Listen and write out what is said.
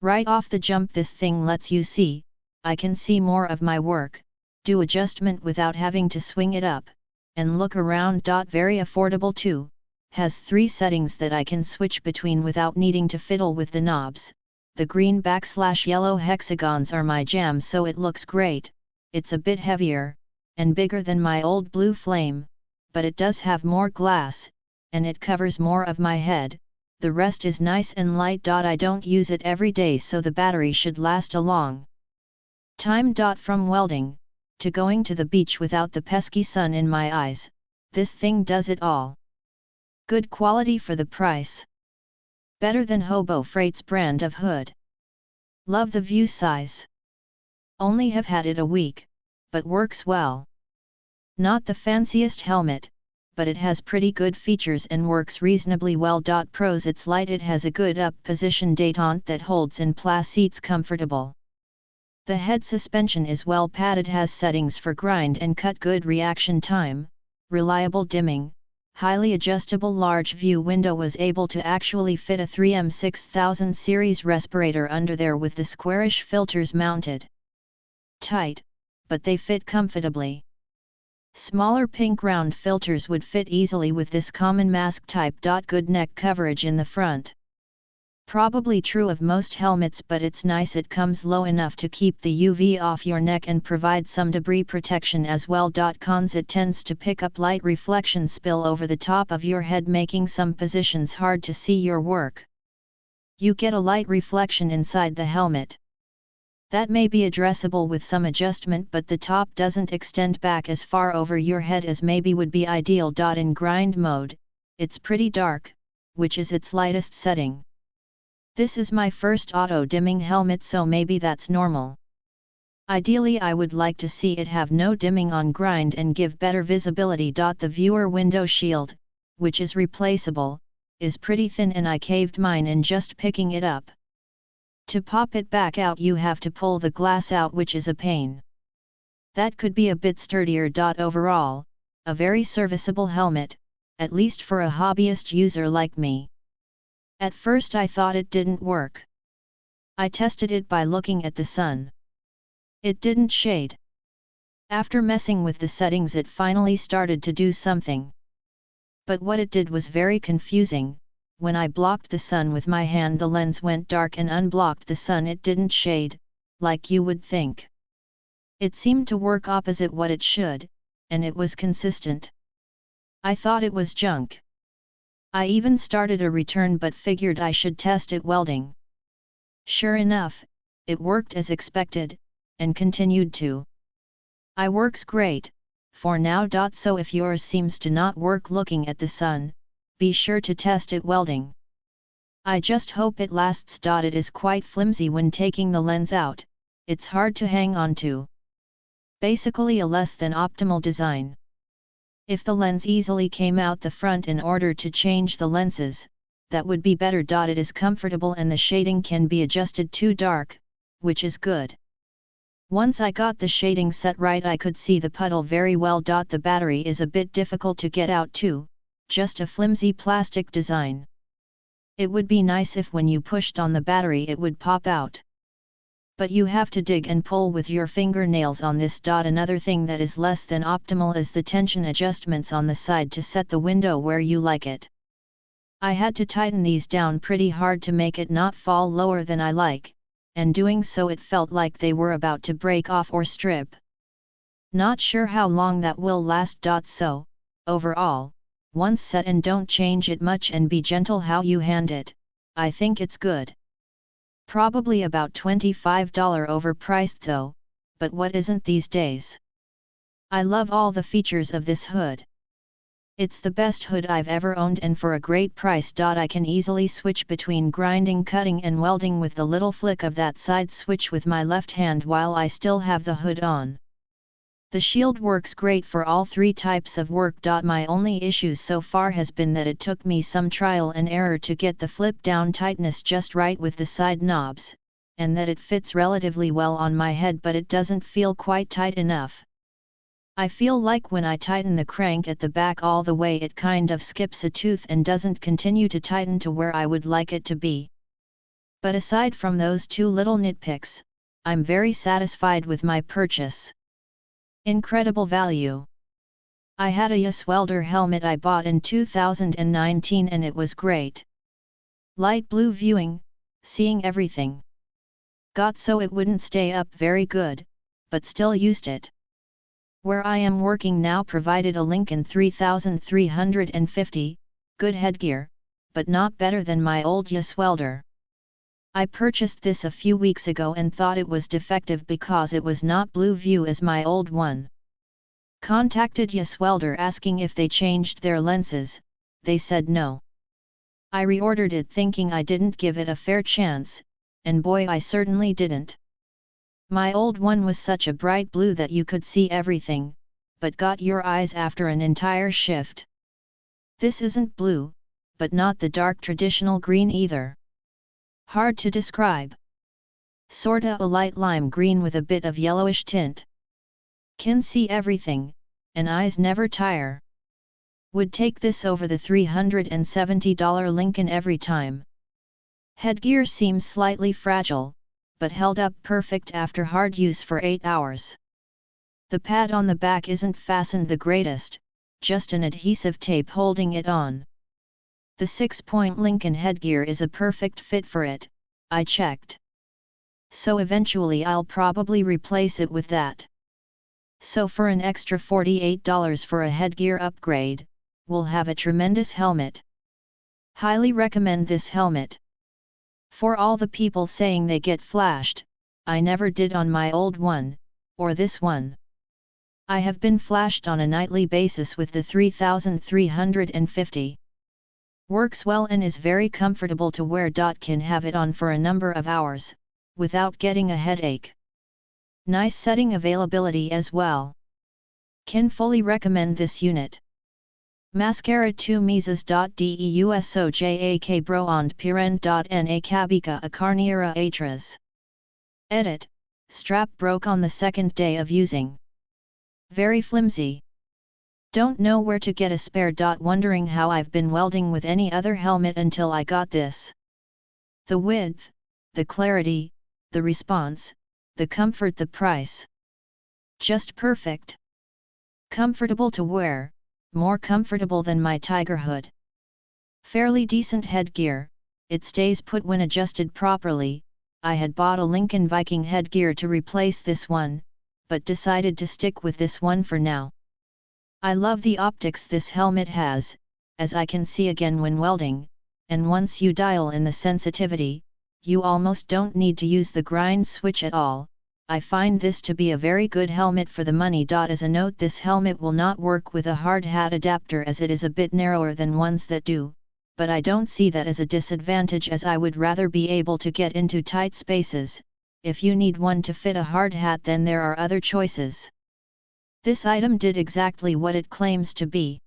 Right off the jump this thing lets you see, I can see more of my work, do adjustment without having to swing it up, and look around. Very affordable too, has 3 settings that I can switch between without needing to fiddle with the knobs. The green / yellow hexagons are my jam, so it looks great. It's a bit heavier, and bigger than my old blue flame, but it does have more glass, and it covers more of my head. The rest is nice and light. I don't use it every day, so the battery should last a long time. From welding, to going to the beach without the pesky sun in my eyes, this thing does it all. Good quality for the price. Better than Hobo Freight's brand of hood. Love the view size. Only have had it a week, but works well. Not the fanciest helmet, but it has pretty good features and works reasonably well. Pros: it's light, it has a good up position détente that holds in place, seats comfortable. The head suspension is well padded, has settings for grind and cut, good reaction time, reliable dimming, highly adjustable large view window. Was able to actually fit a 3M 6000 series respirator under there with the squarish filters mounted. Tight, but they fit comfortably. Smaller pink round filters would fit easily with this common mask type. Good neck coverage in the front. Probably true of most helmets, but it's nice it comes low enough to keep the UV off your neck and provide some debris protection as well. Cons: it tends to pick up light reflection spill over the top of your head, making some positions hard to see your work. You get a light reflection inside the helmet. That may be addressable with some adjustment, but the top doesn't extend back as far over your head as maybe would be ideal. In grind mode, it's pretty dark, which is its lightest setting. This is my first auto-dimming helmet, so maybe that's normal. Ideally I would like to see it have no dimming on grind and give better visibility. The viewer window shield, which is replaceable, is pretty thin and I caved mine in just picking it up. To pop it back out you have to pull the glass out, which is a pain. That could be a bit sturdier. Overall, a very serviceable helmet, at least for a hobbyist user like me. At first I thought it didn't work. I tested it by looking at the sun. It didn't shade. After messing with the settings it finally started to do something. But what it did was very confusing. When I blocked the sun with my hand the lens went dark, and unblocked the sun it didn't shade, like you would think. It seemed to work opposite what it should, and it was consistent. I thought it was junk. I even started a return but figured I should test it welding. Sure enough, it worked as expected, and continued to. I works great, for now. So if yours seems to not work looking at the sun, be sure to test it welding. I just hope it lasts. It is quite flimsy when taking the lens out, it's hard to hang on to. Basically a less than optimal design. If the lens easily came out the front in order to change the lenses, that would be better. It is comfortable and the shading can be adjusted to dark, which is good. Once I got the shading set right I could see the puddle very well. The battery is a bit difficult to get out too, just a flimsy plastic design. It would be nice if when you pushed on the battery it would pop out. But you have to dig and pull with your fingernails on this. Another thing that is less than optimal is the tension adjustments on the side to set the window where you like it. I had to tighten these down pretty hard to make it not fall lower than I like, and doing so it felt like they were about to break off or strip. Not sure how long that will last. So, overall, once set and don't change it much and be gentle how you hand it, I think it's good. Probably about $25 overpriced though, but what isn't these days? I love all the features of this hood. It's the best hood I've ever owned and for a great price. I can easily switch between grinding, cutting and welding with the little flick of that side switch with my left hand while I still have the hood on. The shield works great for all 3 types of work. My only issues so far has been that it took me some trial and error to get the flip down tightness just right with the side knobs, and that it fits relatively well on my head but it doesn't feel quite tight enough. I feel like when I tighten the crank at the back all the way it kind of skips a tooth and doesn't continue to tighten to where I would like it to be. But aside from those two little nitpicks, I'm very satisfied with my purchase. Incredible value. I had a YESWELDER helmet I bought in 2019 and it was great. Light blue viewing, seeing everything. Got so it wouldn't stay up very good, but still used it. Where I am working now provided a Lincoln 3350, good headgear, but not better than my old YESWELDER. I purchased this a few weeks ago and thought it was defective because it was not blue view as my old one. Contacted YESWELDER asking if they changed their lenses, they said no. I reordered it thinking I didn't give it a fair chance, and boy I certainly didn't. My old one was such a bright blue that you could see everything, but got your eyes after an entire shift. This isn't blue, but not the dark traditional green either. Hard to describe. Sorta a light lime green with a bit of yellowish tint. Can see everything, and eyes never tire. Would take this over the $370 Lincoln every time. Headgear seems slightly fragile, but held up perfect after hard use for 8 hours. The pad on the back isn't fastened the greatest, just an adhesive tape holding it on. The 6-point Lincoln headgear is a perfect fit for it, I checked. So eventually I'll probably replace it with that. So for an extra $48 for a headgear upgrade, we'll have a tremendous helmet. Highly recommend this helmet. For all the people saying they get flashed, I never did on my old one, or this one. I have been flashed on a nightly basis with the 3350. Works well and is very comfortable to wear. Can have it on for a number of hours, without getting a headache. Nice setting availability as well. Can fully recommend this unit. Mascara 2 Mises.deusojak bro and pirend.na kabika a carniera atras. Edit, strap broke on the second day of using. Very flimsy. Don't know where to get a spare. Wondering how I've been welding with any other helmet until I got this. The width, the clarity, the response, the comfort, the price. Just perfect. Comfortable to wear, more comfortable than my Tiger hood. Fairly decent headgear, it stays put when adjusted properly. I had bought a Lincoln Viking headgear to replace this one, but decided to stick with this one for now. I love the optics this helmet has, as I can see again when welding, and once you dial in the sensitivity, you almost don't need to use the grind switch at all. I find this to be a very good helmet for the money. As a note, this helmet will not work with a hard hat adapter as it is a bit narrower than ones that do, but I don't see that as a disadvantage as I would rather be able to get into tight spaces. If you need one to fit a hard hat, then there are other choices. This item did exactly what it claims to be.